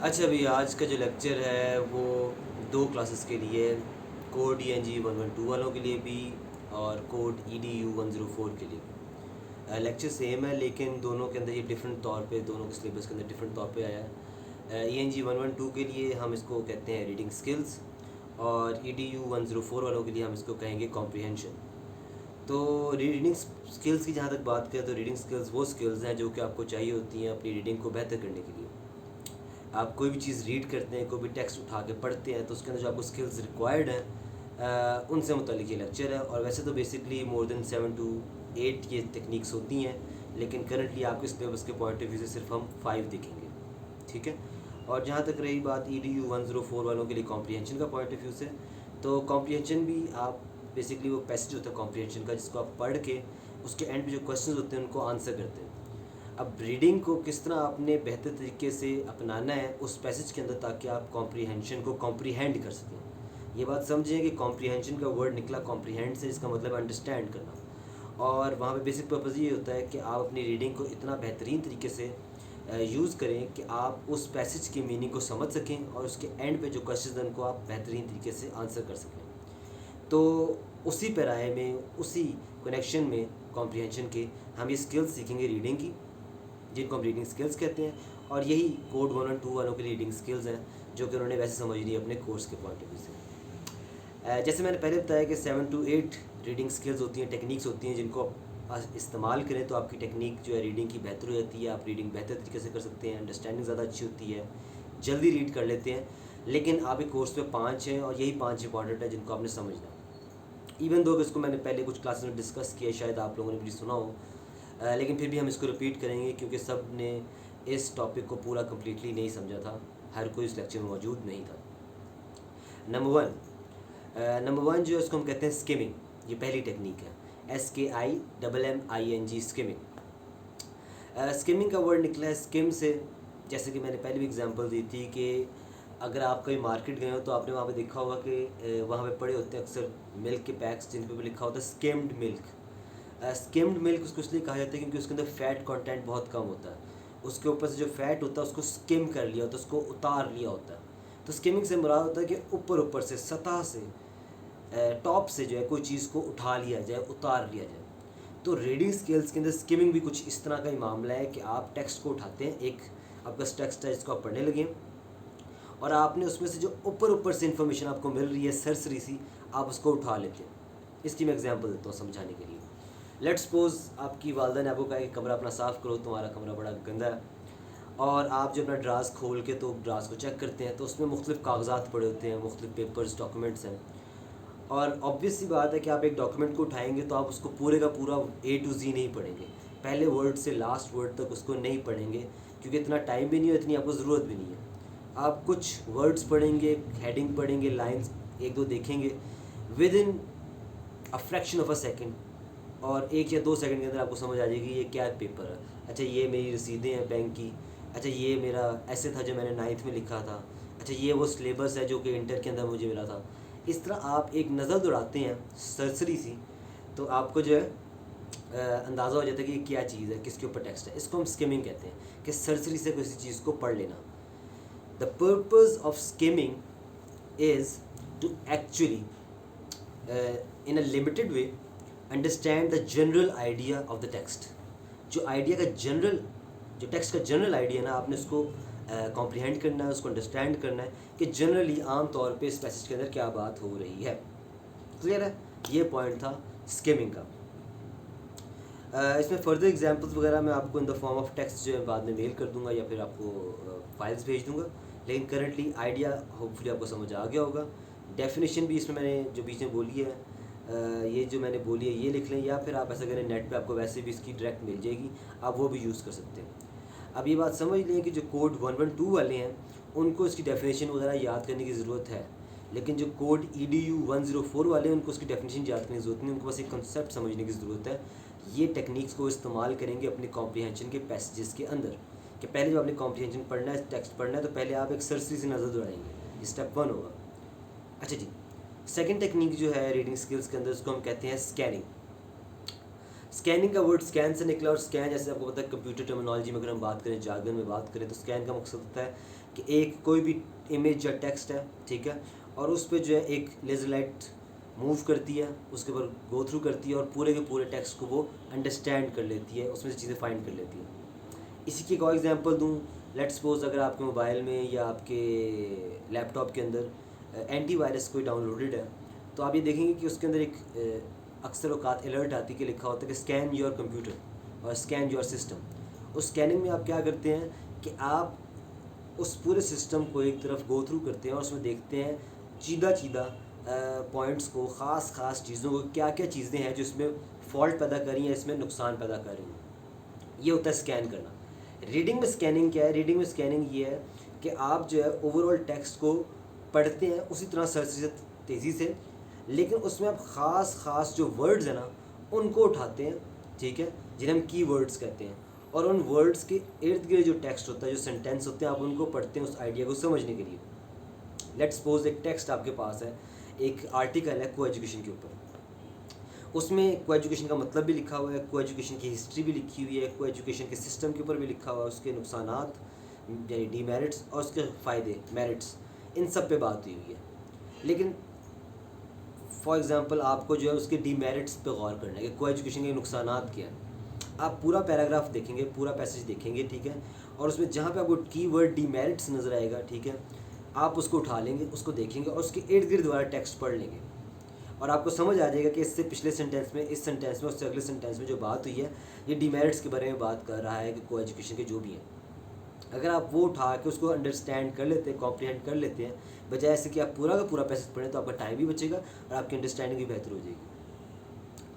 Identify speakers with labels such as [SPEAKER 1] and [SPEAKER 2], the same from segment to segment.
[SPEAKER 1] अच्छा भैया, आज का जो लेक्चर है वो दो क्लासेस के लिए है। कोड ENG 112 वालों के लिए भी और कोड EDU 104 के लिए। लेक्चर सेम है लेकिन दोनों के अंदर ये डिफरेंट तौर पे, दोनों के सिलेबस के अंदर डिफरेंट तौर पे आया है। ENG 112 के लिए हम इसको कहते हैं रीडिंग स्किल्स और EDU 104 वालों के लिए हम इसको कहेंगे कॉम्प्रिहेंशन। तो रीडिंग स्किल्स की जहाँ तक बात करें तो रीडिंग स्किल्स वो स्किल्स हैं जो कि आपको चाहिए होती हैं अपनी रीडिंग को बेहतर करने के लिए। आप कोई भी चीज़ रीड करते हैं, कोई भी टेक्स्ट उठा के पढ़ते हैं तो उसके अंदर जो आपको स्किल्स रिक्वायर्ड हैं उनसे मुतालिक ये लेक्चर है। और वैसे तो बेसिकली मोर देन 7 to 8 ये टेक्निक्स होती हैं, लेकिन करंटली आपके सिलेबस के पॉइंट ऑफ व्यू से सिर्फ हम 5 देखेंगे, ठीक है। और जहाँ तक रही बात EDU 104 वालों के लिए कॉम्प्रिहेंशन का पॉइंट ऑफ व्यू से, तो कॉम्प्रिहेंशन भी आप बेसिकली वो पैसेज होता है कॉम्प्रिहेंशन का जिसको आप पढ़ के उसके एंड पे जो क्वेश्चन होते हैं उनको आंसर करते हैं। अब रीडिंग को किस तरह आपने बेहतर तरीके से अपनाना है उस पैसेज के अंदर ताकि आप कॉम्प्रिहेंशन को कॉम्प्रीहेंड कर सकें। ये बात समझें कि कॉम्प्रिहेंशन का वर्ड निकला कॉम्प्रीहेंड से, जिसका मतलब अंडरस्टैंड करना। और वहाँ पे बेसिक पर्पज़ ये होता है कि आप अपनी रीडिंग को इतना बेहतरीन तरीके से यूज़ करें कि आप उस पैसेज की मीनिंग को समझ सकें और उसके एंड पे जो क्वेश्चन हैं उनको आप बेहतरीन तरीके से आंसर कर सकें। तो उसी पैराए में, उसी कनेक्शन में कॉम्प्रिहेंशन के हम ये स्किल्स सीखेंगे रीडिंग की, जिनको हम रीडिंग स्किल्स कहते हैं। और यही कोड 1 और 2 वालों की रीडिंग स्किल्स हैं जो कि उन्होंने वैसे समझ ली अपने कोर्स के पॉइंट ऑफ व्यू से। जैसे मैंने पहले बताया कि 7 to 8 रीडिंग स्किल्स होती हैं, टेक्निक्स होती हैं जिनको आप इस्तेमाल करें तो आपकी टेक्निक जो है रीडिंग की बेहतर हो जाती है। आप रीडिंग बेहतर तरीके से कर सकते हैं, अंडरस्टैंडिंग ज़्यादा अच्छी होती है, जल्दी रीड कर लेते हैं। लेकिन आप एक कोर्स में 5 हैं और यही 5 इंपॉर्टेंट है जिनको आपने समझना है। इवन दो इसको मैंने पहले कुछ क्लासेस में डिस्कस किया, शायद आप लोगों ने भी सुना हो, लेकिन फिर भी हम इसको रिपीट करेंगे क्योंकि सब ने इस टॉपिक को पूरा कम्प्लीटली नहीं समझा था, हर कोई इस लेक्चर में मौजूद नहीं था। नंबर वन जो है उसको हम कहते हैं स्किमिंग। ये पहली टेक्निक है, SKIMMING स्किमिंग। स्किमिंग का वर्ड निकला है स्किम से। जैसे कि मैंने पहले भी एग्जांपल दी थी कि अगर आप कहीं मार्केट गए हो तो आपने वहाँ पे देखा होगा कि वहाँ पे पड़े होते हैं अक्सर मिल्क के पैक्स जिन पे भी लिखा होता है स्किम्ड मिल्क। स्किम्ड मिल्क उसको इसलिए कहा जाता है क्योंकि उसके अंदर फ़ैट कंटेंट बहुत कम होता है। उसके ऊपर से जो फ़ैट होता है उसको स्किम कर लिया होता है, उसको उतार लिया होता है। तो स्किमिंग से मुराद होता है कि ऊपर ऊपर से, सतह से, टॉप से जो है कोई चीज़ को उठा लिया जाए, उतार लिया जाए। तो रीडिंग स्किल्स के अंदर स्किमिंग भी कुछ इस तरह का ही मामला है कि आप टेक्स्ट को उठाते हैं, एक आपका टेक्स्ट है जिसको आप पढ़ने लगे और आपने उसमें से जो ऊपर ऊपर से इन्फॉर्मेशन आपको मिल रही है सरसरी सी, आप उसको उठा लेते हैं। इसकी मैं एग्जांपल देता हूँ समझाने के लिए। लेट्स सपोज आपकी वालदा ने आपको कहा कि कमरा अपना साफ़ करो, तुम्हारा कमरा बड़ा गंदा है, और आप जब अपना ड्रास खोल के तो ड्रास को चेक करते हैं तो उसमें मुख्तलिफ़ कागजात पड़े होते हैं, मुख्तलिफ़ पेपर्स, डॉक्यूमेंट्स हैं। और ऑब्वियस सी बात है कि आप एक डॉक्यूमेंट को उठाएंगे तो आप उसको पूरे का पूरा A to Z नहीं पढ़ेंगे, पहले वर्ड से लास्ट वर्ड तक उसको नहीं पढ़ेंगे क्योंकि इतना टाइम भी नहीं है, इतनी आपको ज़रूरत भी नहीं है। आप कुछ वर्ड्स पढ़ेंगे, हेडिंग पढ़ेंगे, लाइंस एक दो देखेंगे with in a fraction of a second, और 1 या 2 सेकंड के अंदर आपको समझ आ जाएगी ये क्या पेपर है। अच्छा, ये मेरी रसीदें हैं बैंक की। अच्छा, ये मेरा ऐसे था जो मैंने 9th में लिखा था। अच्छा, ये वो सिलेबस है जो कि इंटर के अंदर मुझे मिला था। इस तरह आप एक नज़र दौड़ाते हैं सरसरी सी, तो आपको जो है अंदाज़ा हो जाता है कि ये क्या चीज़ है, किसके ऊपर टेक्स्ट है। इसको हम स्किमिंग कहते हैं कि सरसरी से किसी चीज़ को पढ़ लेना। The purpose of skimming is to actually in a limited way understand the general idea of the text. जो आइडिया का जनरल, जो टेक्स्ट का जनरल आइडिया ना, आपने उसको कॉम्प्रिहेंड करना है, उसको अंडरस्टैंड करना है कि जनरली आम तौर पे इस पैसेज के अंदर क्या बात हो रही है। क्लियर है? ये पॉइंट था स्किमिंग का। इसमें फर्दर एग्जांपल्स वगैरह मैं आपको in the form of text जो है बाद में मेल कर दूंगा या फिर आपको फाइल्स भेज दूंगा, लेकिन करंटली आइडिया होपफुली आपको समझ आ गया होगा। डेफिनेशन भी इसमें मैंने जो बीच में बोली है, ये जो मैंने बोली है ये लिख लें, या फिर आप ऐसा करें नेट पे आपको वैसे भी इसकी डायरेक्ट मिल जाएगी, आप वो भी यूज़ कर सकते हैं। अब ये बात समझ लें कि जो कोड 112 वाले हैं उनको इसकी डेफिनेशन वगैरह याद करने की ज़रूरत है, लेकिन जो कोड EDU 104 वाले हैं उनको उसकी डेफिनेशन याद करने की ज़रूरत नहीं, उनको बस एक कंसेप्ट समझने की ज़रूरत है। ये टेक्निक्स को इस्तेमाल करेंगे अपने कॉम्प्रिहेंशन के पैसेजेस के अंदर, कि पहले जब आपने कॉम्प्रिहेंशन पढ़ना है, टेक्स्ट पढ़ना है, तो पहले आप एक सरसरी से नज़र दौड़ाएंगे, ये स्टेप 1 होगा। अच्छा जी, सेकंड टेक्निक जो है रीडिंग स्किल्स के अंदर उसको हम कहते हैं स्कैनिंग। स्कैनिंग का वर्ड स्कैन से निकला, और स्कैन जैसे आपको पता है कंप्यूटर टर्मिनोलॉजी में अगर हम बात करें, जार्गन में बात करें, तो स्कैन का मकसद होता है कि एक कोई भी इमेज या टेक्स्ट है, ठीक है, और उस पर जो है एक लेज़र लाइट मूव करती है, उसके ऊपर गो थ्रू करती है और पूरे के पूरे टेक्स्ट को वो अंडरस्टैंड कर लेती है, उसमें से चीज़ें फाइंड कर लेती है। इसी की एक और एग्जांपल दूँ, लेट सपोज अगर आपके मोबाइल में या आपके लैपटॉप के अंदर एंटीवायरस कोई डाउनलोडेड है, तो आप ये देखेंगे कि उसके अंदर एक अक्सर औकात अलर्ट आती है कि लिखा होता है कि स्कैन योर कंप्यूटर और स्कैन योर सिस्टम। उस स्कैनिंग में आप क्या करते हैं कि आप उस पूरे सिस्टम को एक तरफ गो थ्रू करते हैं और उसमें देखते हैं चीदा पॉइंट्स को, ख़ास चीज़ों को, क्या क्या चीज़ें हैं जो इसमें फॉल्ट पैदा कर रही हैं, इसमें नुकसान पैदा कर रही हैं। ये होता है स्कैन करना। रीडिंग में स्कैनिंग क्या है? रीडिंग में स्कैनिंग ये है कि आप जो है ओवरऑल टेक्स्ट को पढ़ते हैं उसी तरह सरसरी तेज़ी से, लेकिन उसमें आप ख़ास जो वर्ड्स हैं ना उनको उठाते हैं, ठीक है, जिन्हें हम की वर्ड्स कहते हैं, और उन वर्ड्स के इर्द गिर्द जो टेक्स्ट होता है, जो सेंटेंस होते हैं, आप उनको पढ़ते हैं उस आइडिया को समझने के लिए। लेट्स सपोज एक टेक्स्ट आपके पास है, एक आर्टिकल है को एजुकेशन के ऊपर, उसमें को एजुकेशन का मतलब भी लिखा हुआ है, को एजुकेशन की हिस्ट्री भी लिखी हुई है, को एजुकेशन के सिस्टम के ऊपर भी लिखा हुआ है, उसके नुकसानात यानी डीमेरिट्स और उसके फ़ायदे मेरिट्स, इन सब पे बात हुई हुई है। लेकिन फॉर एग्ज़ाम्पल आपको जो है उसके डीमेरिट्स पे गौर करना है कि को एजुकेशन के नुकसानात क्या हैं। आप पूरा पैराग्राफ देखेंगे, पूरा पैसेज देखेंगे, ठीक है, और उसमें जहाँ पे आपको कीवर्ड डीमेरिट्स नज़र आएगा, ठीक है, आप उसको उठा लेंगे, उसको देखेंगे और उसके इर्द गिर्द वाला टेक्स्ट पढ़ लेंगे और आपको समझ आ जाएगा कि इससे पिछले सेंटेंस में, इस सेंटेंस में, उससे अगले सेंटेंस में जो बात हुई है ये डीमेरिट्स के बारे में बात कर रहा है कि को एजुकेशन के जो भी हैं। अगर आप वो उठा के उसको अंडरस्टैंड कर लेते हैं, कॉम्प्रीहेंड कर लेते हैं, बजाय ऐसे कि आप पूरा का पूरा पैसेज पढ़ें, तो आपका टाइम भी बचेगा और आपकी अंडरस्टैंडिंग भी बेहतर हो जाएगी।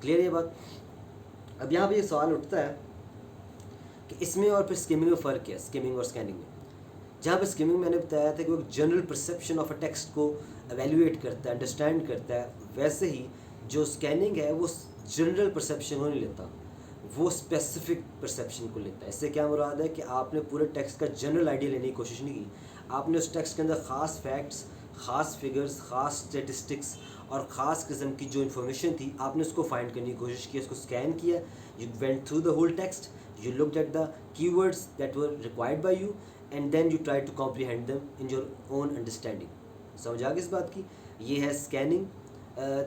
[SPEAKER 1] क्लियर ये बात? अब यहाँ पे ये सवाल उठता है कि इसमें और फिर स्किमिंग में फ़र्क क्या है, स्किमिंग और स्कैनिंग में। जहाँ पे स्किमिंग मैंने बताया था कि वो general perception of a text को एवेल्यूएट करता है, अंडरस्टैंड करता है, वैसे ही जो स्कैनिंग है वो जनरल परसेप्शन को नहीं लेता, वो स्पेसिफिक परसेप्शन को लेता है। इससे क्या मुराद है कि आपने पूरे टेक्स्ट का जनरल आइडिया लेने की कोशिश नहीं की, आपने उस टेक्स्ट के अंदर ख़ास फैक्ट्स, ख़ास फिगर्स, ख़ास स्टेटिस्टिक्स और ख़ास किस्म की जो इन्फॉर्मेशन थी आपने उसको फाइंड करने की कोशिश की, उसको स्कैन किया, you went through the whole text, you looked at the keywords that were required by you and then you tried to comprehend them in your own understanding। समझ आ गई इस बात की? ये है स्कैनिंग।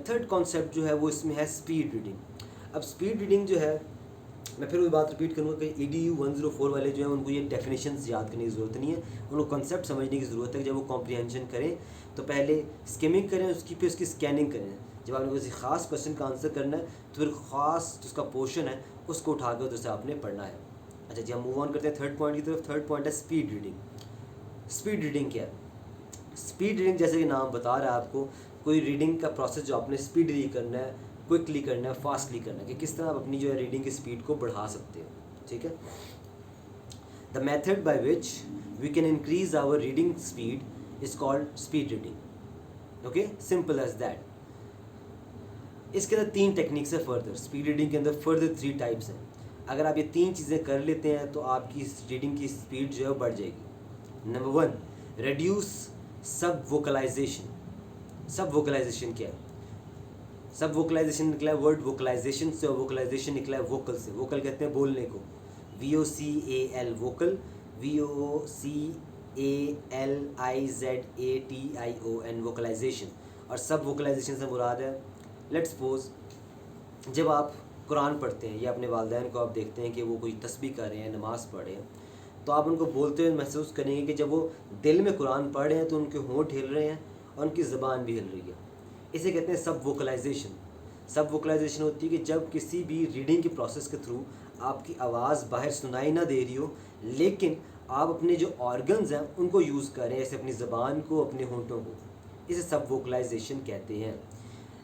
[SPEAKER 1] थर्ड कॉन्सेप्ट जो है वो इसमें है स्पीड रीडिंग। अब स्पीड रीडिंग जो है, मैं फिर वही बात रिपीट करूँगा कि EDU 104 वाले जो हैं उनको ये डेफिनेशंस याद करने की ज़रूरत नहीं है, उनको कॉन्सेप्ट समझने की ज़रूरत है। जब वो कॉम्प्रीहेंशन करें तो पहले स्किमिंग करें, उसकी फिर उसकी स्कैनिंग करें। जब आपने किसी ख़ास क्वेश्चन का आंसर करना है तो फिर ख़ास जिसका पोर्शन है उसको उठा कर उसे आपने पढ़ना है। अच्छा जी, हम मूव ऑन करते हैं थर्ड पॉइंट की तरफ। थर्ड पॉइंट है स्पीड रीडिंग। स्पीड रीडिंग क्या है? स्पीड रीडिंग जैसे कि नाम बता रहा है आपको, कोई रीडिंग का प्रोसेस जो आपने स्पीडली करना है, क्विकली करना है, फास्टली करना है, कि किस तरह आप अपनी जो है रीडिंग की स्पीड को बढ़ा सकते हैं, ठीक है। The method by which we can increase our reading speed is called speed reading. Okay, simple as that. इसके अंदर 3 टेक्निक्स है फर्दर, स्पीड रीडिंग के अंदर फर्दर 3 टाइप्स हैं। अगर आप ये 3 चीज़ें कर लेते हैं तो आपकी रीडिंग की स्पीड जो है बढ़ जाएगी। नंबर 1, रेड्यूस सब वोकलाइजेशन। सब वोकलाइजेशन क्या है? सब वोकलाइजेशन निकला है वर्ड वोकलाइजेशन से, और वोकलाइजेशन निकला है वोकल से। वोकल कहते हैं बोलने को, VOCAL वोकल, VOCALIZATION वोकलाइजेशन। और सब वोकलाइजेशन से मुराद है, लेट्स सपोज जब आप कुरान पढ़ते हैं या अपने वालिदैन को आप देखते हैं कि वो कोई तस्बीह कर रहे हैं, नमाज़ पढ़ रहे हैं, तो आप उनको बोलते हुए महसूस करेंगे कि जब वो दिल में कुरान पढ़ रहे हैं तो उनके होंठ हिल रहे हैं और उनकी ज़बान भी हिल रही है। इसे कहते हैं सब वोकलाइजेशन। सब वोकलाइजेशन होती है कि जब किसी भी रीडिंग के प्रोसेस के थ्रू आपकी आवाज़ बाहर सुनाई ना दे रही हो, लेकिन आप अपने जो ऑर्गन्स हैं उनको यूज़ करें, जैसे अपनी ज़बान को, अपने होंठों को, इसे सब वोकलाइजेशन कहते हैं।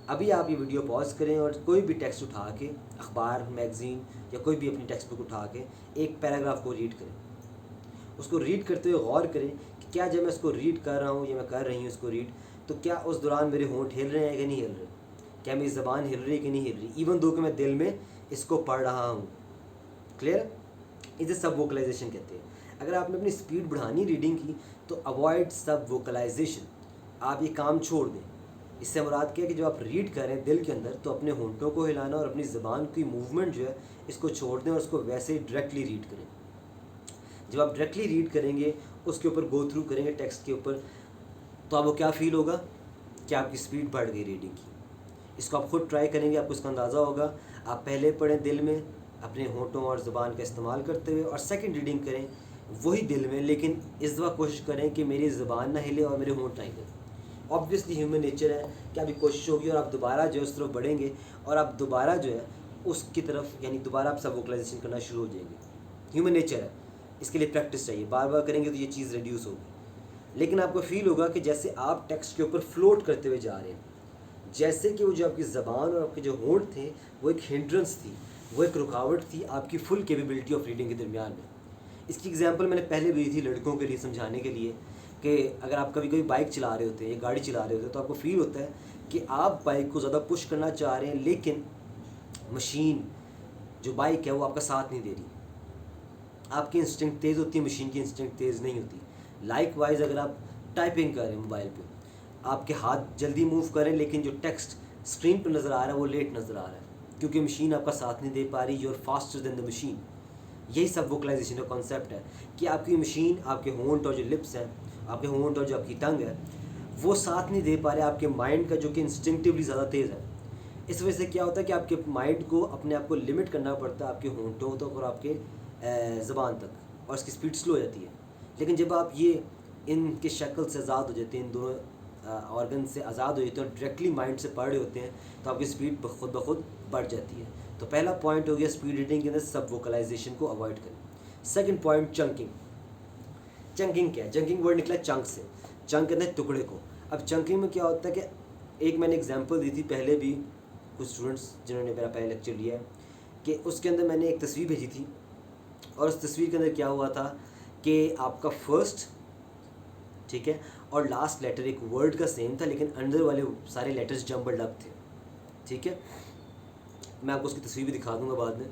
[SPEAKER 1] अभी आप ये वीडियो पॉज करें और कोई भी टेक्स्ट उठा के, अखबार, मैगज़ीन या कोई भी अपनी टेक्स्ट बुक उठा के एक पैराग्राफ को रीड करें। उसको रीड करते हुए गौर करें कि क्या जब मैं इसको रीड कर रहा हूँ या मैं कर रही हूँ इसको रीड, तो क्या उस दौरान मेरे होंठ हिल रहे हैं कि नहीं हिल रहे, क्या मेरी ज़बान हिल रही है कि नहीं हिल रही, इवन दो कि मैं दिल में इसको पढ़ रहा हूँ। क्लियर? इसे सब वोकलाइजेशन कहते हैं। अगर आपने अपनी स्पीड बढ़ानी रीडिंग की तो अवॉइड सब वोकलाइजेशन, आप ये काम छोड़ दें। इससे मुराद क्या है कि जब आप रीड करें दिल के अंदर तो अपने होंठों को हिलाना और अपनी ज़बान की मूवमेंट जो है इसको छोड़ दें और उसको वैसे ही डायरेक्टली रीड करें। जब आप डायरेक्टली रीड करेंगे, उसके ऊपर गो थ्रू करेंगे टेक्स्ट के ऊपर, तो आपको क्या फ़ील होगा कि आपकी स्पीड बढ़ गई रीडिंग की। इसको आप खुद ट्राई करेंगे, आपको इसका अंदाज़ा होगा। आप पहले पढ़ें दिल में अपने होंठों और ज़ुबान का इस्तेमाल करते हुए, और सेकंड रीडिंग करें वही दिल में, लेकिन इस दफ़ा कोशिश करें कि मेरी ज़ुबान ना हिले और मेरे होंठ ना हिले। ऑब्वियसली ह्यूमन नेचर है कि आपकी कोशिश होगी और आप दोबारा जो है उस तरफ बढ़ेंगे और आप दोबारा जो है उसकी तरफ, यानी दोबारा आप सब वोकलाइजेशन करना शुरू हो जाएंगे। ह्यूमन नेचर है, इसके लिए प्रैक्टिस चाहिए, बार बार करेंगे तो ये चीज़ रिड्यूस होगी। लेकिन आपको फील होगा कि जैसे आप टेक्स्ट के ऊपर फ्लोट करते हुए जा रहे हैं, जैसे कि वो जो आपकी ज़बान और आपके जो होंठ थे वो एक हिंड्रेंस थी, वो एक रुकावट थी आपकी फुल कैपेबिलिटी ऑफ रीडिंग के दरमियान में। इसकी एग्जांपल मैंने पहले भी दी थी लड़कों के लिए समझाने के लिए कि अगर आप कभी कभी बाइक चला रहे होते हैं या गाड़ी चला रहे होते हैं तो आपको फील होता है कि आप बाइक को ज़्यादा पुश करना चाह रहे हैं, लेकिन मशीन जो बाइक है वो आपका साथ नहीं दे रही। आपकी इंस्टिंक्ट तेज़ होती है, मशीन की इंस्टिंक्ट तेज़ नहीं होती। लाइकवाइज अगर आप टाइपिंग कर रहे हैं मोबाइल पे, आपके हाथ जल्दी मूव करें लेकिन जो टेक्स्ट स्क्रीन पर नज़र आ रहा है वो लेट नज़र आ रहा है, क्योंकि मशीन आपका साथ नहीं दे पा रही। You are faster than the machine. यही सब वोकलाइजेशन का कॉन्सेप्ट है कि आपकी मशीन, आपके होंठ और जो लिप्स हैं, आपके होंठ और जो आपकी टंग है, वो साथ नहीं दे पा रहे आपके माइंड का, जो कि इंस्टिंक्टिवली ज़्यादा तेज़ है। इस वजह से क्या होता है कि आपके माइंड को अपने आप को लिमिट करना पड़ता है आपके होंठों तक और आपके ज़बान तक, और इसकी स्पीड स्लो हो जाती है। लेकिन जब आप ये इनके शक्ल से आज़ाद हो जाते हैं, इन दोनों ऑर्गन से आज़ाद हो जाते हैं और डायरेक्टली माइंड से पढ़ रहे होते हैं, तो आपकी स्पीड खुद ब खुद बढ़ जाती है। तो पहला पॉइंट हो गया स्पीड रीडिंग के अंदर सब वोकलाइजेशन को अवॉइड करें। Second point chunking. चंकिंग क्या है? चंकिंग वर्ड निकला चंक से, चंक कहते हैं टुकड़े को। अब चंकिंग में क्या होता है कि एक मैंने एग्जांपल दी थी पहले भी कुछ स्टूडेंट्स जिन्होंने मेरा पहले लेक्चर लिया है, कि उसके अंदर मैंने एक तस्वीर भेजी थी और उस तस्वीर के अंदर क्या हुआ था कि आपका फर्स्ट, ठीक है, और लास्ट लेटर एक वर्ड का सेम था, लेकिन अंदर वाले सारे लेटर्स जम्बल्ड अप थे, ठीक है। मैं आपको उसकी तस्वीर भी दिखा दूंगा बाद में।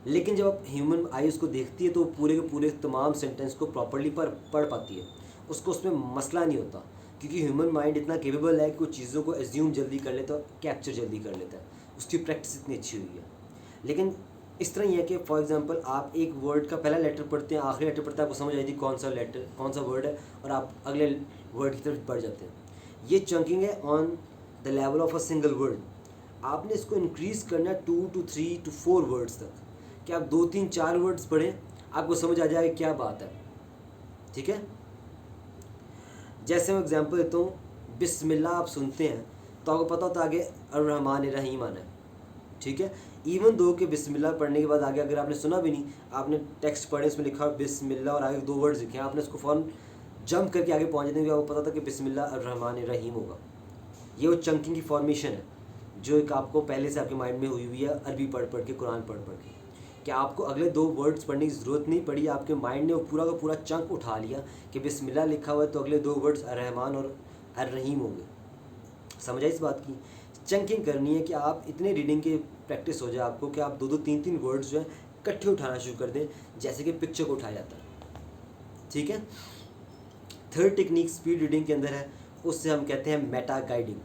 [SPEAKER 1] लेकिन जब आप ह्यूमन आई उसको देखती है तो पूरे के पूरे तमाम सेंटेंस को प्रॉपर्ली पढ़ पाती है, उसको उसमें मसला नहीं होता, क्योंकि ह्यूमन माइंड इतना केपेबल है कि वो चीज़ों को एज्यूम जल्दी कर लेता है, कैप्चर जल्दी कर लेता है, उसकी प्रैक्टिस इतनी अच्छी हुई है। लेकिन इस तरह ही है कि फॉर एग्जांपल आप एक वर्ड का पहला लेटर पढ़ते हैं, आखिरी लेटर पढ़ते हैं, आपको समझ आई थी कौन सा लेटर, कौन सा वर्ड है, और आप अगले वर्ड की तरफ बढ़ जाते हैं। ये चंकिंग है on the level of a single word. आपने इसको इंक्रीज़ करना है 2 to 3 to 4 वर्ड्स तक, कि आप 2, 3, 4 वर्ड्स पढ़ें, आपको समझ आ जाएगा क्या बात है, ठीक है। जैसे मैं एग्जांपल देता हूँ, बिस्मिल्लाह आप सुनते हैं तो आपको पता होता है आगे अर्रहमान रहीम आना है, ठीक है। इवन दो कि बिस्मिल्लाह पढ़ने के बाद आगे अगर आपने सुना भी नहीं, आपने टेक्स्ट पढ़े उसमें लिखा बिस्मिल्लाह और आगे 2 वर्ड्स लिखे, आपने उसको फ़ौरन जंप करके आगे पहुँच जाते हैं, आपको पता था कि बिस्मिल्लाह अर्रहमान रहीम होगा। ये वो चंकिंग की फॉर्मेशन है जो एक आपको पहले से आपके माइंड में हुई हुई है, अरबी पढ़ पढ़ के, कुरान पढ़ पढ़ के, कि आपको अगले 2 वर्ड्स पढ़ने की ज़रूरत नहीं पड़ी, आपके माइंड ने वो पूरा का पूरा चंक उठा लिया कि बिस्मिल्लाह लिखा हुआ है तो अगले 2 वर्ड्स अर्रहमान और अर्रहीम होंगे। समझ आई इस बात की? चंकिंग करनी है कि आप इतने रीडिंग की प्रैक्टिस हो जाए आपको कि आप 2-2, 3-3 वर्ड्स जो है इकट्ठे उठाना शुरू कर दें, जैसे कि पिक्चर को उठाया जाता है, ठीक है। थर्ड टेक्निक स्पीड रीडिंग के अंदर है, उससे हम कहते हैं Meta guiding.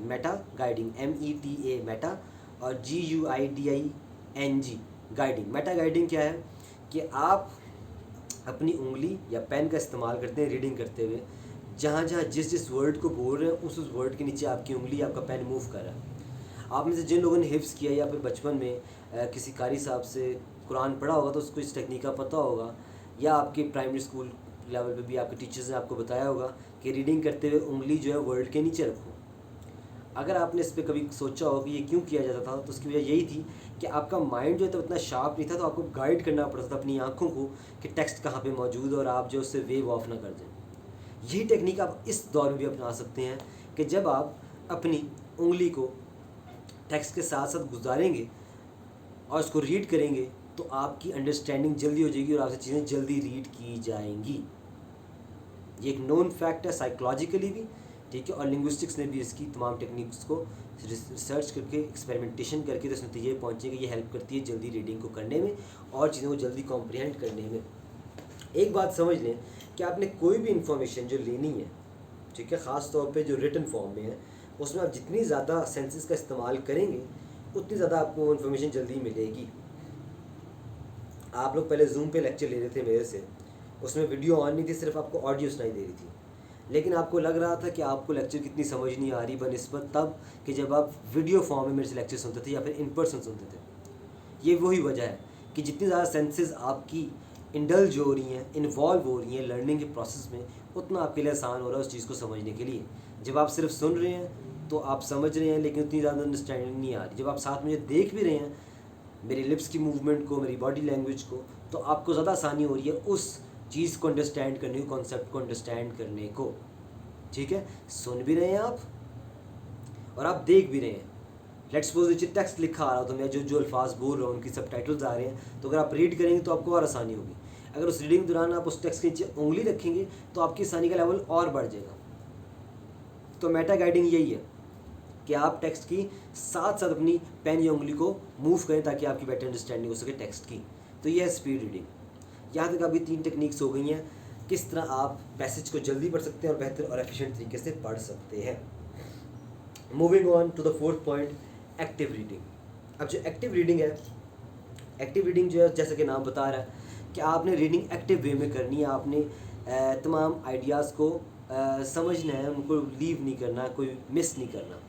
[SPEAKER 1] Meta guiding, META Meta और GUIDING गाइडिंग। मेटा गाइडिंग क्या है कि आप अपनी उंगली या पेन का इस्तेमाल करते हैं रीडिंग करते हुए, जहाँ जहाँ जिस वर्ड को बोल रहे हैं उस वर्ड के नीचे आपकी उंगली, आपका पेन मूव कर रहा है। आप में से जिन लोगों ने हिफ्ज़ किया या फिर बचपन में किसी कारी साहब से कुरान पढ़ा होगा तो उसको इस टेक्निक का पता होगा, या आपके प्राइमरी स्कूल लेवल पे भी आपके टीचर्स ने आपको बताया होगा कि रीडिंग करते हुए उंगली जो है वर्ड के नीचे रखो। अगर आपने इस पर कभी सोचा हो कि ये क्यों किया जाता था, तो उसकी वजह यही थी कि आपका माइंड जो है तो इतना शार्प नहीं था, तो आपको गाइड करना पड़ता था अपनी आँखों को कि टेक्स्ट कहाँ पे मौजूद है और आप जो उससे वेव ऑफ ना कर दें। यही टेक्निक आप इस दौर में भी अपना सकते हैं कि जब आप अपनी उंगली को टेक्स्ट के साथ साथ गुजारेंगे और उसको रीड करेंगे तो आपकी अंडरस्टैंडिंग जल्दी हो जाएगी और आपसे चीज़ें जल्दी रीड की जाएंगी। ये एक नोन फैक्ट है साइकोलॉजिकली भी, ठीक है, और लिंग्विस्टिक्स ने भी इसकी तमाम टेक्निक्स को रिसर्च करके, एक्सपेरिमेंटेशन करके तो इस नतीजे पहुँचे कि ये हेल्प करती है जल्दी रीडिंग को करने में और चीज़ों को जल्दी कॉम्प्रिहेंड करने में। एक बात समझ लें कि आपने कोई भी इंफॉर्मेशन जो लेनी है, ठीक है, ख़ास तौर पे जो रिटन फॉर्म में है, उसमें आप जितनी ज़्यादा सेंसेस का इस्तेमाल करेंगे उतनी ज़्यादा आपको इन्फॉर्मेशन जल्दी मिलेगी। आप लोग पहले जूम पे लेक्चर ले रहे थे मेरे से, उसमें वीडियो ऑन नहीं थी, सिर्फ आपको ऑडियो सुनाई दे रही थी, लेकिन आपको लग रहा था कि आपको लेक्चर कितनी समझ नहीं आ रही बनिस्बत तब कि जब आप वीडियो फॉर्म में मेरे से लेक्चर सुनते थे या फिर इन पर्सन सुनते थे। ये वही वजह है कि जितनी ज़्यादा सेंसेस आपकी इंडल्ज हो रही हैं, इन्वॉल्व हो रही हैं लर्निंग के प्रोसेस में, उतना आपके लिए आसान हो रहा है उस चीज़ को समझने के लिए। जब आप सिर्फ सुन रहे हैं तो आप समझ रहे हैं, लेकिन उतनी ज़्यादा अंडरस्टैंडिंग नहीं आ रही। जब आप साथ में देख भी रहे हैं मेरी लिप्स की मूवमेंट को, मेरी बॉडी लैंग्वेज को, तो आपको ज़्यादा आसानी हो रही है उस चीज़ को अंडरस्टैंड करने को, कॉन्सेप्ट को अंडरस्टैंड करने को। ठीक है, सुन भी रहे हैं आप और आप देख भी रहे हैं। लेट्स सपोज नीचे टेक्स्ट लिखा आ रहा हो तो मैं जो जो अल्फाज बोल रहा हूँ उनकी सबटाइटल्स आ रहे हैं, तो अगर आप रीड करेंगे तो आपको और आसानी होगी। अगर उस रीडिंग के दौरान आप उस टेक्स्ट के नीचे उंगली रखेंगे तो आपकी आसानी का लेवल और बढ़ जाएगा। तो मेटा गाइडिंग यही है कि आप टेक्स्ट की साथ साथ अपनी पेन या उंगली को मूव करें ताकि आपकी बेटर अंडरस्टैंडिंग हो सके टेक्स्ट की। तो यह है स्पीड रीडिंग। यहाँ तक अभी 3 टेक्निक्स हो गई हैं किस तरह आप पैसेज को जल्दी पढ़ सकते हैं और बेहतर और एफिशिएंट तरीके से पढ़ सकते हैं। Moving on to the 4th point, active reading. अब जो एक्टिव रीडिंग है, एक्टिव रीडिंग जो है जैसे कि नाम बता रहा है कि आपने रीडिंग एक्टिव वे में करनी है। आपने तमाम आइडियाज़ को समझना है, उनको लीव नहीं करना, कोई मिस नहीं करना।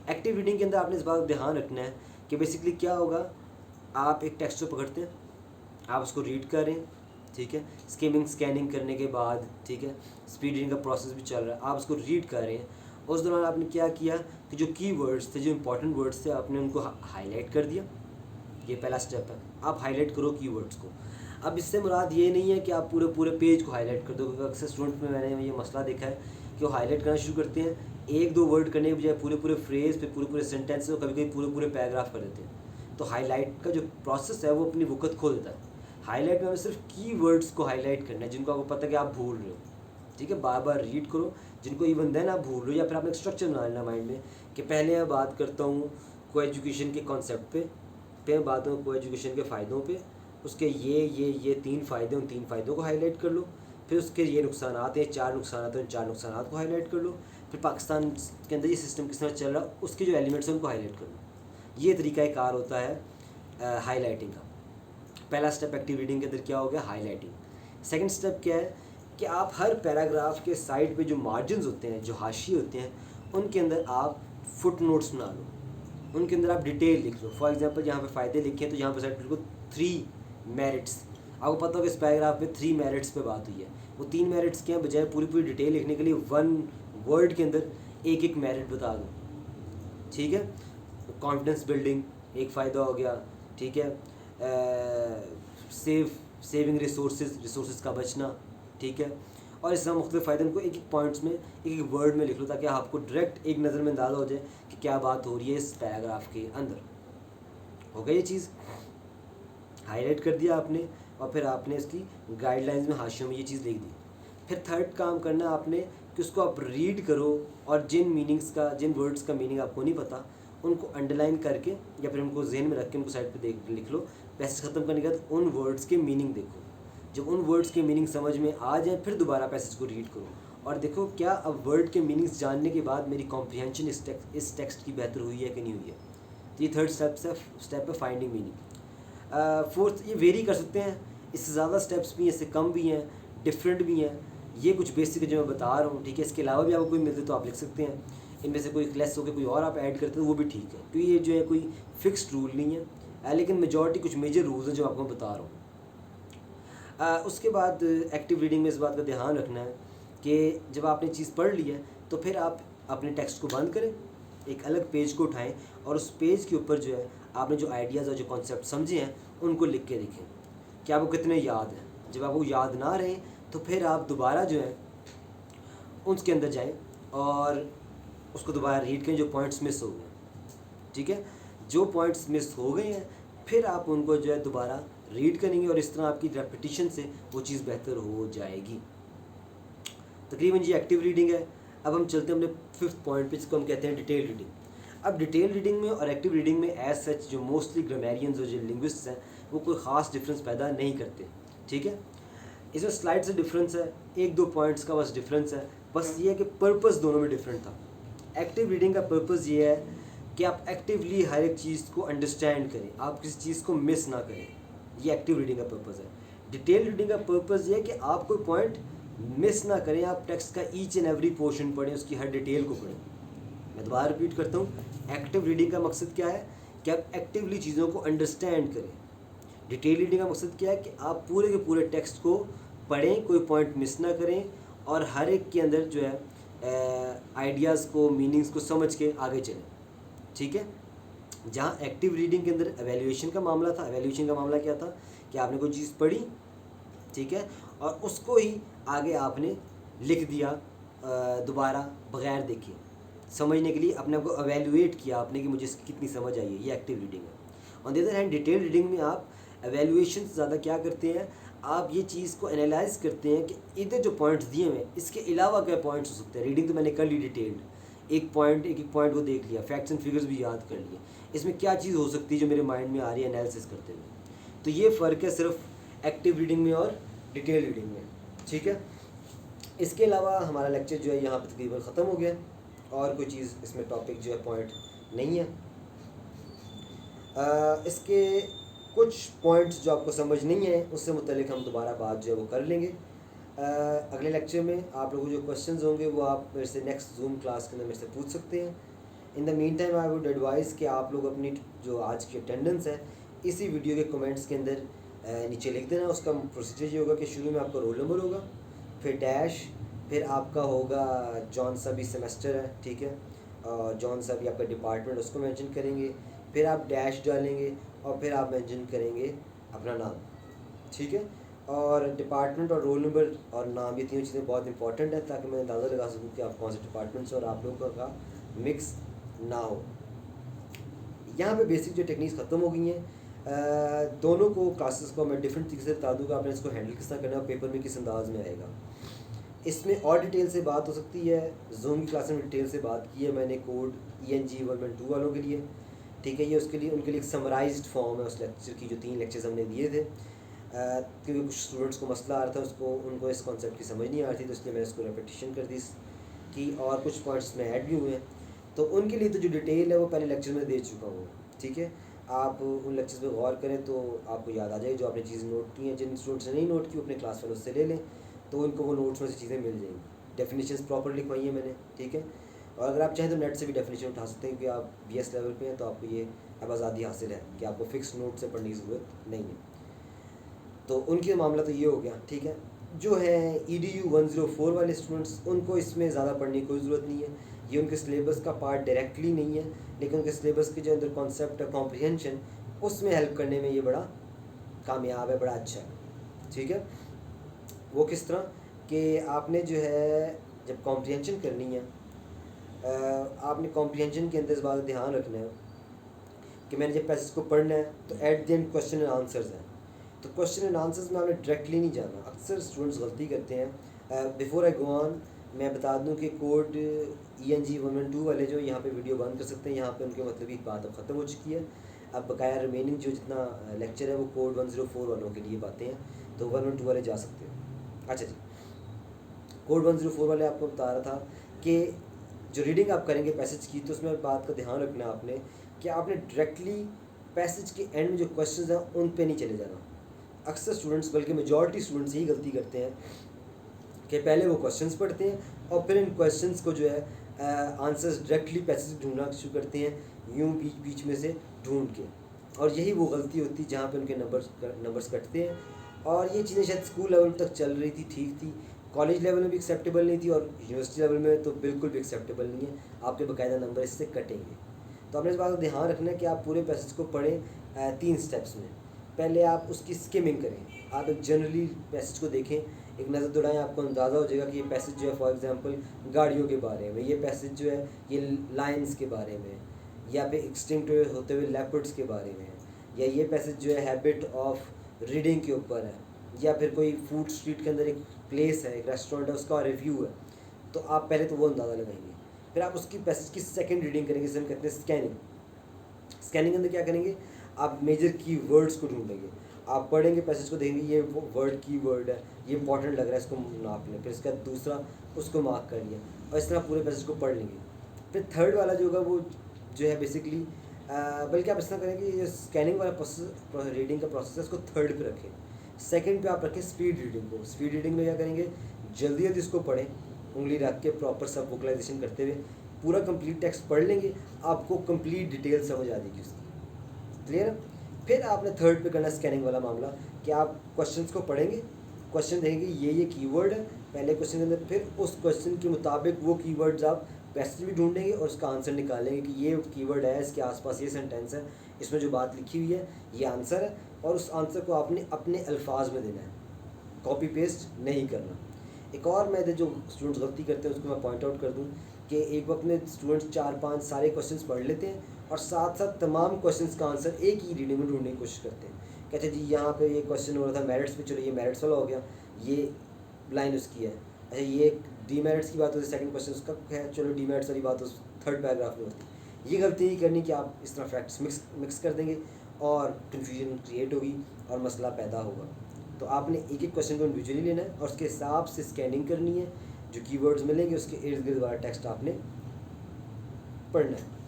[SPEAKER 1] एक्टिव रीडिंग के अंदर आपने इस बात का ध्यान रखना है कि बेसिकली क्या होगा, आप एक टेक्स्ट को पकड़ते हैं, आप उसको रीड करें, ठीक है, स्किमिंग स्कैनिंग करने के बाद, ठीक है, स्पीड रीडिंग का प्रोसेस भी चल रहा है, आप उसको रीड कर रहे हैं। उस दौरान आपने क्या किया कि जो की वर्ड्स थे, जो इंपॉर्टेंट वर्ड्स थे, आपने उनको हाईलाइट कर दिया। ये पहला स्टेप है, आप हाईलाइट करो की वर्ड्स को। अब इससे मुराद ये नहीं है कि आप पूरे पूरे पेज को हाईलाइट कर दो, क्योंकि अक्सर स्टूडेंट में मैंने ये मसला देखा है कि वो हाईलाइट करना शुरू करते हैं, 1-2 वर्ड करने के बजाय पूरे पूरे फ्रेज पे, पूरे पूरे सेंटेंस और कभी कभी पूरे पूरे पैराग्राफ कर देते हैं। तो हाईलाइट का जो प्रोसेस है वो अपनी वक़्त खो देता है। हाईलाइट में हमें सिर्फ की वर्ड्स को हाईलाइट करना है जिनको आपको पता है कि आप भूल रहे हो। ठीक है, बार बार रीड करो, जिनको इवन देन आप भूल रहे हो, या फिर आपने एक स्ट्रक्चर बना लेना माइंड में कि पहले मैं बात करता हूँ को एजुकेशन के कॉन्सेप्ट पे, फिर मैं बात करूँ को एजुकेशन के फ़ायदों पे, उसके ये 3 फ़ायदे, उन 3 फ़ायदों को हाईलाइट कर लो। फिर उसके ये नुकसान हैं, 4 नुकसान हैं, उन 4 नुकसान को हाईलाइट कर लो। फिर पाकिस्तान के अंदर ये सिस्टम किस तरह चल रहा है उसके जो एलिमेंट्स हैं उनको हाईलाइट कर लो। ये तरीका कार होता है हाईलाइटिंग का। पहला स्टेप एक्टिव रीडिंग के अंदर क्या हो गया, हाईलाइटिंग। सेकंड स्टेप क्या है कि आप हर पैराग्राफ के साइड पे जो मार्जिन्स होते हैं, जो हाशिए होते हैं, उनके अंदर आप फुट नोट्स बना लो, उनके अंदर आप डिटेल लिख लो। फॉर एग्जांपल यहाँ पे फ़ायदे लिखे हैं तो यहाँ पर साइड लिखो 3 मेरिट्स। आपको पता हो कि इस पैराग्राफ में 3 मेरिट्स पे बात हुई है। वो 3 मेरिट्स के बजाय पूरी पूरी डिटेल लिखने के लिए 1 वर्ड के अंदर एक मेरिट बता दो। ठीक है, कॉन्फिडेंस बिल्डिंग एक फ़ायदा हो गया। ठीक है, सेविंग रिसोर्सेज का बचना। ठीक है, और इस तरह मुख्तलिफ फ़ायदे उनको एक पॉइंट्स में, एक वर्ड में लिख लो ताकि आपको डायरेक्ट एक नज़र में अंदाज़ा हो जाए कि क्या बात हो रही है इस पैराग्राफ के अंदर। हो गई ये चीज़, हाईलाइट कर दिया आपने, और फिर आपने इसकी गाइडलाइंस में हाशियों में ये चीज़ लिख दी। फिर थर्ड काम करना आपने कि उसको आप रीड करो और जिन वर्ड्स का मीनिंग आपको नहीं पता उनको अंडरलाइन करके या फिर उनको जहन में रख के उनको साइड पे लिख लो। पैसेज ख़त्म करने के बाद उन वर्ड्स के मीनिंग देखो। जब उन वर्ड्स के मीनिंग समझ में आ जाए फिर दोबारा पैसेज को रीड करो और देखो क्या अब वर्ड के मीनिंग्स जानने के बाद मेरी कॉम्प्रिहेंशन इस टेक्स्ट की बेहतर हुई है कि नहीं हुई है। तो ये थर्ड स्टेप है फाइंडिंग मीनिंग। फोर्थ, ये वेरी कर सकते हैं, इससे ज़्यादा स्टेप्स भी हैं, इससे कम भी हैं, डिफरेंट भी हैं। ये कुछ बेसिक जो मैं बता रहा हूँ, ठीक है। इसके अलावा भी आपको कोई मिलते तो आप लिख सकते हैं, इनमें से कोई लेस होकर कोई और आप ऐड करते हैं वो भी ठीक है, क्योंकि ये जो है कोई फिक्स्ड रूल नहीं है, लेकिन मेजॉरिटी कुछ मेजर रूल्स हैं जो आपको मैं बता रहा हूँ। उसके बाद एक्टिव रीडिंग में इस बात का ध्यान रखना है कि जब आपने चीज़ पढ़ ली है तो फिर आप अपने टेक्स्ट को बंद करें, एक अलग पेज को उठाएं और उस पेज के ऊपर जो है आपने जो आइडियाज़ और जो कॉन्सेप्ट समझे हैं उनको लिख के देखें कि आपको कितने याद हैं। जब आपको याद ना रहे तो फिर आप दोबारा जो है उसके अंदर जाएं और उसको दोबारा रीड करें जो पॉइंट्स मिस हो गए। ठीक है, जो पॉइंट्स मिस हो गए हैं फिर आप उनको जो है दोबारा रीड करेंगे और इस तरह आपकी रेपिटिशन से वो चीज़ बेहतर हो जाएगी। तकरीबन ये एक्टिव रीडिंग है। अब हम चलते हैं अपने 5th पॉइंट पे, जिसको हम कहते हैं डिटेल रीडिंग। अब डिटेल रीडिंग में और एक्टिव रीडिंग में एज सच जो मोस्टली ग्रामेरियंस और जो लिंग्विस्ट्स हैं वो कोई ख़ास डिफरेंस पैदा नहीं करते। ठीक है, इसमें स्लाइड से डिफरेंस है, 1-2 पॉइंट्स का बस डिफरेंस है। बस ये है कि पर्पस दोनों में डिफरेंट था। एक्टिव रीडिंग का पर्पज़ ये है कि आप एक्टिवली हर एक चीज़ को अंडरस्टैंड करें, आप किसी चीज़ को मिस ना करें, ये एक्टिव रीडिंग का पर्पज़ है। डिटेल रीडिंग का पर्पज़ ये है कि आप कोई पॉइंट मिस ना करें, आप टेक्स्ट का ईच एंड एवरी पोर्शन पढ़ें, उसकी हर डिटेल को पढ़ें। मैं दोबारा रिपीट करता हूँ, एक्टिव रीडिंग का मकसद क्या है कि आप एक्टिवली चीज़ों को अंडरस्टैंड करें। डिटेल रीडिंग का मकसद क्या है कि आप पूरे के पूरे टेक्स्ट को पढ़ें, कोई पॉइंट मिस ना करें और हर एक के अंदर जो है आइडियाज़ को, मीनिंग्स को समझ के आगे चलें। ठीक है। जहाँ एक्टिव रीडिंग के अंदर एवेल्यूएशन का मामला था, एवेल्यूएशन का मामला क्या था कि आपने कोई चीज़ पढ़ी, ठीक है, और उसको ही आगे आपने लिख दिया दोबारा बग़ैर देखे, समझने के लिए अपने आप को एवेल्यूएट किया आपने कि मुझे इसकी कितनी समझ आई है, ये एक्टिव रीडिंग है। On the other hand detail reading में आप एवेल्यूएशन से ज़्यादा क्या करते हैं, आप ये चीज़ को एनालाइज करते हैं कि इधर जो पॉइंट्स दिए हुए हैं इसके अलावा क्या पॉइंट्स हो सकते हैं। रीडिंग तो मैंने कर ली डिटेल्ड, एक पॉइंट को देख लिया, फैक्ट्स एंड फिगर्स भी याद कर लिए, इसमें क्या चीज़ हो सकती है जो मेरे माइंड में आ रही है एनालिसिस करते हुए। तो ये फ़र्क है सिर्फ एक्टिव रीडिंग में और डिटेल रीडिंग में। ठीक है। इसके अलावा हमारा लेक्चर जो है यहाँ पर तकरीबन ख़त्म हो गया, और कोई चीज़ इसमें टॉपिक जो है पॉइंट नहीं है। इसके कुछ पॉइंट्स जो आपको समझ नहीं है उससे मुतल्लिक हम दोबारा बात जो है वो कर लेंगे अगले लेक्चर में। आप लोगों को जो क्वेश्चंस होंगे वो आप मेरे से नेक्स्ट जूम क्लास के अंदर मेरे से पूछ सकते हैं। In the meantime I would advise कि आप लोग अपनी जो आज की अटेंडेंस है इसी वीडियो के कमेंट्स के अंदर नीचे लिख देना। उसका प्रोसीजर ये होगा कि शुरू में आपका रोल नंबर होगा, फिर डैश, फिर आपका होगा जौन सा भी सेमेस्टर है, ठीक है, जौन सा भी आपका डिपार्टमेंट उसको मेंशन करेंगे, फिर आप डैश डालेंगे और फिर आप मेंशन करेंगे अपना नाम, ठीक है। और डिपार्टमेंट और रोल नंबर और नाम, ये तीनों चीज़ें बहुत इंपॉर्टेंट है ताकि मैं अंदाज़ा लगा सकूँ कि आप कौन से डिपार्टमेंट से और आप लोगों का मिक्स ना हो। यहाँ पे बेसिक जो टेक्निक्स ख़त्म हो गई हैं। दोनों को क्लासेस को मैं डिफरेंट तरीके से बता दूँगा, आपने इसको हैंडल किस तरह करना है, पेपर में किस अंदाज में आएगा। इसमें और डिटेल से बात हो सकती है। जूम की क्लास में डिटेल से बात की है मैंने कोड ENG 112 वालों के लिए, ठीक है। ये उसके लिए उनके लिए एक समराइज्ड फॉर्म है उस लेक्चर की, जो 3 लेक्चर्स हमने दिए थे। क्योंकि कुछ स्टूडेंट्स को मसला आ रहा था, उनको इस कॉन्सेप्ट की समझ नहीं आ रही थी, तो इसलिए मैंने इसको रेपिटेशन कर दी कि, और कुछ पॉइंट्स में ऐड भी हुए हैं। तो उनके लिए तो जो डिटेल है वो पहले लेक्चर में दे चुका हूँ, ठीक है। आप उन लेक्चर्स पे गौर करें तो आपको याद आ जाएगी जो आपने चीज़ नोट की हैं। जिन स्टूडेंट्स ने नहीं नोट की वो अपने क्लास फेलो से ले लें, तो उनको वो नोट्स में से चीज़ें मिल जाएंगी। डेफिनेशंस प्रॉपर लिखवाई है मैंने, ठीक है। और अगर आप चाहें तो नेट से भी डेफिनेशन उठा सकते हैं, क्योंकि आप BS लेवल पे हैं तो आपको ये अब आज़ादी हासिल है कि आपको फिक्स नोट से पढ़ने की ज़रूरत नहीं है। तो उनके मामला तो ये हो गया, ठीक है। जो है EDU 104 वाले स्टूडेंट्स, उनको इसमें ज़्यादा पढ़ने की कोई ज़रूरत नहीं है। ये उनके सिलेबस का पार्ट डायरेक्टली नहीं है, लेकिन उनके सिलेबस के जो अंदर कॉन्सेप्ट है कॉम्प्रिहेंशन, उसमें हेल्प करने में ये बड़ा कामयाब है, बड़ा अच्छा है, ठीक है। वो किस तरह कि आपने जो है जब कॉम्प्रिहेंशन करनी है, आपने कॉम्प्रिहेंशन के अंदर इस बात का ध्यान रखना है कि मैंने जब पैसेज को पढ़ना है तो at the end question and answers हैं। तो क्वेश्चन एंड आंसर्स में आपने डायरेक्टली नहीं जाना, अक्सर स्टूडेंट्स गलती करते हैं। बिफोर आई गो ऑन मैं बता दूं कि कोड ENG 112 वाले जो यहाँ पे वीडियो बंद कर सकते हैं, यहाँ पे उनके मतलब की बात अब ख़त्म हो चुकी है। अब बकाया रिमेनिंग जो जितना लेक्चर है वो कोड 104 वालों के लिए बातें हैं, तो 112 वाले जा सकते हैं। अच्छा जी, कोड 104 वाले आपको बता रहा था कि जो रीडिंग आप करेंगे पैसेज की, तो उसमें बात का ध्यान रखना है आपने कि आपने डायरेक्टली पैसेज के एंड में जो क्वेश्चंस हैं उन पे नहीं चले जाना। अक्सर स्टूडेंट्स, बल्कि मेजॉरिटी स्टूडेंट्स यही गलती करते हैं कि पहले वो क्वेश्चंस पढ़ते हैं और फिर इन क्वेश्चंस को जो है आंसर्स डायरेक्टली पैसेज ढूंढना शुरू करते हैं, यूं बीच बीच में से ढूंढ के, और यही वो गलती होती है जहाँ पे उनके नंबर्स कटते हैं। और ये चीज़ें शायद स्कूल लेवल तक चल रही थी, ठीक थी, कॉलेज लेवल में भी एक्सेप्टेबल नहीं थी, और यूनिवर्सिटी लेवल में तो बिल्कुल भी एक्सेप्टेबल नहीं है। आपके बाकायदा नंबर इससे कटेंगे। तो आपने इस बात का ध्यान रखना है कि आप पूरे पैसेज को पढ़ें 3 स्टेप्स में। पहले आप उसकी स्किमिंग करें, आप एक जनरली पैसेज को देखें, एक नज़र दौड़ाएं, आपको अंदाज़ा हो जाएगा कि ये पैसेज जो है फॉर एग्जांपल गाड़ियों के बारे में, ये पैसेज जो है ये लायंस के बारे में, या फिर एक्सटिंक्ट होते हुए लेपर्ड्स के बारे में, या ये पैसेज जो है हैबिट ऑफ रीडिंग के ऊपर है, या फिर कोई फूड स्ट्रीट के अंदर एक प्लेस है, एक रेस्टोरेंट है, उसका रिव्यू है। तो आप पहले तो वो अंदाज़ा लगाएंगे, फिर आप उसकी पैसेज की सेकंड रीडिंग करेंगे, जिसे हम कहते हैं स्कैनिंग। स्कैनिंग के अंदर क्या करेंगे, आप मेजर की वर्ड्स को ढूंढेंगे, आप पढ़ेंगे पैसेज को, देखेंगे ये वर्ड की वर्ड है, ये इंपॉर्टेंट लग रहा है, इसको नाप लें, फिर इसका दूसरा उसको मार्क कर लिया, और इस तरह पूरे पैसेज को पढ़ लेंगे। फिर थर्ड वाला जो होगा वो जो है बेसिकली बल्कि आप इस तरह करें कि ये स्कैनिंग वाला प्रोसेस, रीडिंग का प्रोसेस है, उसको थर्ड पे रखें। सेकंड पे आप रखें स्पीड रीडिंग को। स्पीड रीडिंग में क्या करेंगे, जल्दी जल्दी इसको पढ़ें, उंगली रख के प्रॉपर सब वोकलाइजेशन करते हुए पूरा कंप्लीट टेक्स्ट पढ़ लेंगे, आपको कंप्लीट डिटेल समझ आ जाएगी उसकी। क्लियर है? फिर आपने थर्ड पे करना स्कैनिंग वाला मामला कि आप क्वेश्चंस को पढ़ेंगे, क्वेश्चन देखेंगे ये कीवर्ड है पहले क्वेश्चन के अंदर, फिर उस क्वेश्चन के मुताबिक वो कीवर्ड्स आप पैसेज भी ढूंढेंगे और उसका आंसर निकालेंगे कि ये कीवर्ड है, इसके आसपास ये सेंटेंस है, इसमें जो बात लिखी हुई है ये आंसर है, और उस आंसर को आपने अपने अल्फाज में देना है, कॉपी पेस्ट नहीं करना। एक और मैं जो स्टूडेंट्स गलती करते हैं उसको मैं पॉइंट आउट कर दूं कि एक वक्त में स्टूडेंट्स 4-5 सारे क्वेश्चंस पढ़ लेते हैं और साथ साथ तमाम क्वेश्चंस का आंसर एक ही रीडिंग में ढूंढने की कोशिश करते हैं। कहते हैं जी यहाँ पे ये क्वेश्चन हो रहा था मेरिट्स पे, चलो ये मेरिट्स वाला हो गया, ये लाइन उसकी है। अच्छा ये डीमेरिट्स की बात होती है, सेकंड क्वेश्चन उसका है, चलो डीमेरिट्स वाली बात उस थर्ड पैराग्राफ में होती है। ये गलती नहीं करनी कि आप इस तरह फैक्ट्स मिक्स कर देंगे और कन्फ्यूजन क्रिएट होगी और मसला पैदा होगा। तो आपने एक एक क्वेश्चन को इंडिविजुअली लेना है और उसके हिसाब से स्कैनिंग करनी है, जो कीवर्ड्स मिलेंगे उसके इर्द गिर्द वाला टेक्स्ट आपने पढ़ना है।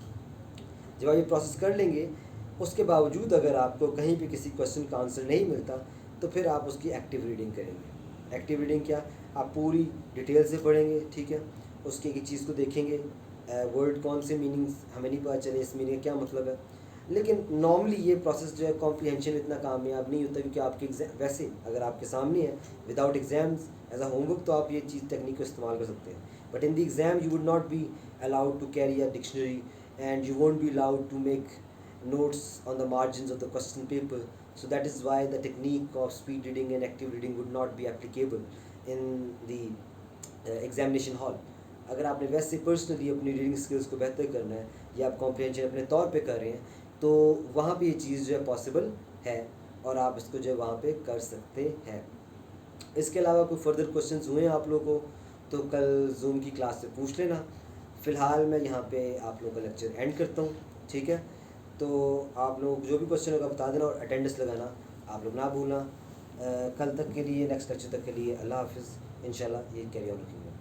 [SPEAKER 1] जब आप ये प्रोसेस कर लेंगे, उसके बावजूद अगर आपको कहीं भी किसी क्वेश्चन का आंसर नहीं मिलता तो फिर आप उसकी एक्टिव रीडिंग करेंगे। एक्टिव रीडिंग क्या, आप पूरी डिटेल से पढ़ेंगे, ठीक है, उसकी एक चीज़ को देखेंगे, वर्ड कौन से मीनिंग्स हमें नहीं पता चले, इस मीनिंग क्या मतलब है। लेकिन नॉर्मली ये प्रोसेस जो है कॉम्प्रीहेंशन इतना कामयाब नहीं होता, क्योंकि आपके एग्जाम वैसे अगर आपके सामने है without exams as a homework तो आप ये चीज़ टेक्निक को इस्तेमाल कर सकते हैं, but in the exam you would not be allowed to carry a dictionary and you won't be allowed to make notes on the margins of the question paper. So that is why the technique of speed reading and active reading would not be applicable in the examination hall. अगर आपने वैसे personally अपनी reading skills को बेहतर करना है या आप कॉम्प्रिहेंशन अपने तौर पे कर रहे हैं तो वहाँ पे ये चीज़ जो है पॉसिबल है और आप इसको जो है वहाँ पे कर सकते हैं। इसके अलावा कोई फर्दर क्वेश्चंस हुए हैं आप लोगों को तो कल जूम की क्लास से पूछ लेना। फ़िलहाल मैं यहाँ पे आप लोगों का लेक्चर एंड करता हूँ, ठीक है। तो आप लोग जो भी क्वेश्चन होगा बता देना और अटेंडेंस लगाना आप लोग ना भूलना। कल तक के लिए, नेक्स्ट लेक्चर तक के लिए अल्लाह हाफिज़। इंशाल्लाह ये कैरी ऑन रखेंगे।